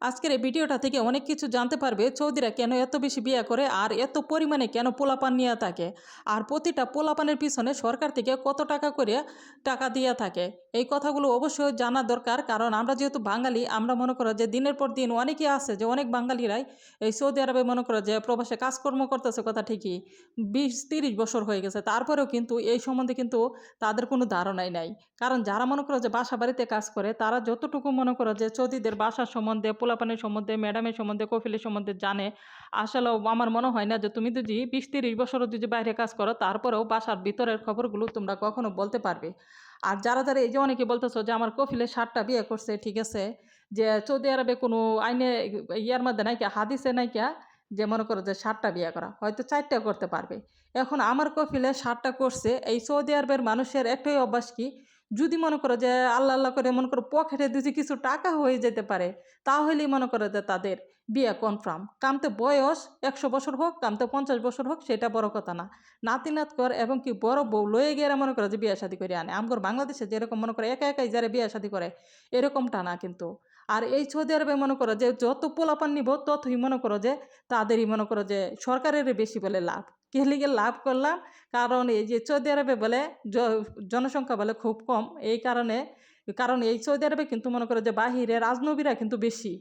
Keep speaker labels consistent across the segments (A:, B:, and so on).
A: আজকের এই ভিডিওটা থেকে অনেক কিছু জানতে পারবে সৌদিরা কেন এত বেশি বিয়ে করে আর এত পরিমাণে কেন পোলাপান নিয়ে থাকে আর প্রতিটা পোলাপানের পিছনে সরকার থেকে কত টাকা করে টাকা দিয়ে থাকে। এই কথাগুলো অবশ্যই জানা দরকার, কারণ আমরা যেহেতু বাঙালি, আমরা মনে করো যে দিনের পর দিন অনেকেই আছে যে অনেক বাঙালিরাই এই সৌদি আরবে মনে করো যে প্রবাসে কাজকর্ম করতেছে, কথা ঠিকই 20-30 বছর হয়ে গেছে, তারপরেও কিন্তু এই সম্বন্ধে কিন্তু তাদের কোনো ধারণাই নাই। কারণ যারা মনে করো যে বাসা বাড়িতে কাজ করে তারা যতটুকু মনে করো যে সৌদিদের বাসার সম্বন্ধে, পোলাপানের সম্বন্ধে, ম্যাডামের সম্বন্ধে, কফিলের সম্বন্ধে জানে, আসলে আমার মনে হয় না যে তুমি যদি 20-30 বছরও যদি বাইরে কাজ করো তারপরেও বাসার ভিতরের খবরগুলো তোমরা কখনো বলতে পারবে। আর যারা যারা এই যে অনেকে বলতেছো যে আমার কফিলের 7টা বিয়ে করছে, ঠিক আছে, যে সৌদি আরবে কোনো আইনে ইয়ার মধ্যে নাইকা, হাদিসে নাইকা যে মনে করো যে 7টা বিয়ে করা, হয়তো 4টা করতে পারবে। এখন আমার কফিলে 7টা করছে, এই সৌদি আরবের মানুষের একটাই অভ্যাস কি, যদি মনে করো যে আল্লাহ আল্লাহ করে মনে করো পকেটে যদি কিছু টাকা হয়ে যেতে পারে, তাহলেই মনে করো যে তাদের বিয়ে কনফার্ম। কামতে বয়স 100 বছর হোক, কামতে 50 বছর হোক, সেটা বড় কথা না। নাতি নাতকর এবং কি বড় বউ লয়ে গিয়ে মনে করো যে বিয়ে শাদী করে আনে। আমগর বাংলাদেশে যেরকম মনে করো একা একাই যারা বিয়ে শাদী করে, এরকমটা না কিন্তু। আর এই সৌদি আরবে মনে করো যে যত পোলাপান নিব ততই মনে করো যে তাদেরই মনে করো যে সরকারের বেশি বলে লাভ। কে লিগে লাভ করলাম, কারণ এই যে সৌদি আরবে বলে জনসংখ্যা বলে খুব কম, এই কারণে। কারণ এই সৌদি আরবে কিন্তু মনে করো যে বাহিরের আজনবীরা কিন্তু বেশি।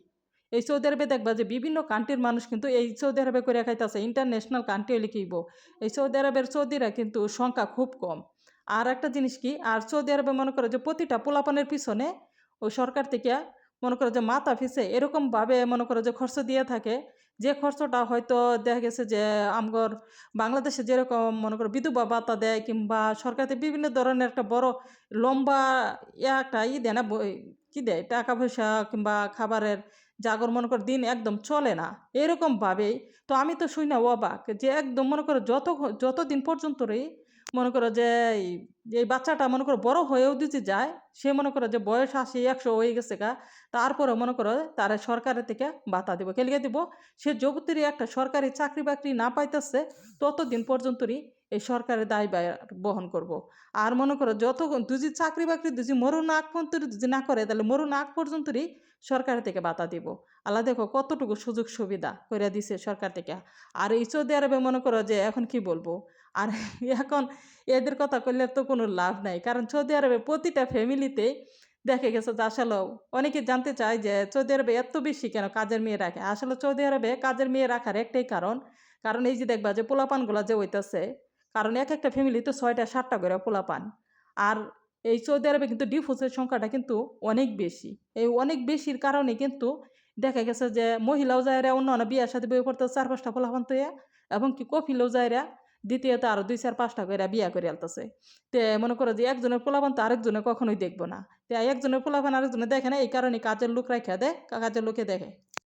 A: এই সৌদি আরবে দেখবা যে বিভিন্ন কান্ট্রির মানুষ কিন্তু এই সৌদি আরবে করে খাইতেছে, ইন্টারন্যাশনাল কান্ট্রি হলে কিইব। এই সৌদি আরবের সৌদিরা কিন্তু সংখ্যা খুব কম। আর একটা জিনিস কি, আর সৌদি আরবে মনে করো যে প্রতিটা পোলাপানের পিছনে ওই সরকার থেকে মনে করো যে মাথা পিছে এরকমভাবে মনে করো যে খরচ দিয়ে থাকে, যে খরচটা হয়তো দেখা গেছে যে আমগর বাংলাদেশে যেরকম মনে করো বিধবা ভাতা দেয়, কিংবা সরকার থেকে বিভিন্ন ধরনের একটা বড় লম্বা একটা দেয় না, কি দেয়, টাকা পয়সা কিংবা খাবারের জাগর মনে করো দিন একদম চলে না, এরকমভাবেই। তো আমি তো শুই না অবাক যে একদম মনে করো যতদিন পর্যন্তই মনে করো যে এই বাচ্চাটা মনে করো বড় হয়েও দিতে যায়, সে মনে করো যে বয়স 80-100 হয়ে গেছে গা, তারপরে মনে করো তারা সরকারের থেকে ভাতা দিব, কেলিয়ে দিব। সে যতদিনই একটা সরকারি চাকরি বাকরি না পাইতেছে ততদিন পর্যন্তই এই সরকারের দায় ব্যয় বহন করব। আর মনে করো যত যদি চাকরি বাকরি যদি মরুন আগ পর্যন্ত যদি না করে, তাহলে মরুন আগ পর্যন্তই সরকার থেকে ভাতা দিব। আল্লাহ দেখো কতটুকু সুযোগ সুবিধা করে দিছে সরকার থেকে। আর এই সৌদি আরবে মনে করো যে এখন কি বলবো আর এখন এদের কথা কইলে তো কোনো লাভ নাই, কারণ সৌদি আরবে প্রতিটা ফ্যামিলিতে দেখে গেছে যে আসলে অনেকে জানতে চায় যে সৌদি আরবে এত বেশি কেন কাজের মেয়ে রাখে। আসলে সৌদি আরবে কাজের মেয়ে রাখার একটাই কারণ, কারণ এই যে দেখবা যে পোলাপানগুলা যে হইতাছে, কারণ এক একটা ফ্যামিলিতে 6টা-7টা করে পোলাপান। আর এই সৌদি আরবে কিন্তু ডিভোর্সের সংখ্যাটা কিন্তু অনেক বেশি। এই অনেক বেশির কারণে কিন্তু দেখা গেছে যে মহিলাও যায়রা অন্য অন্য বিয়ের সাথে বই করতে 4-5টা পোলাপান তৈয়া, এবং কি কফিলেও যায়রা দ্বিতীয়ত আরো 2-4-5টা করে বিয়া করে আলতেছে। তে মনে করো যে একজনের পোলাপান তো আরেকজনে কখনোই দেখবো না, তে একজনের পোলাপান আরেকজনে দেখে না, এই কারণে কাজের লোক রাখা দেয়, কাজের লোকে দেখে।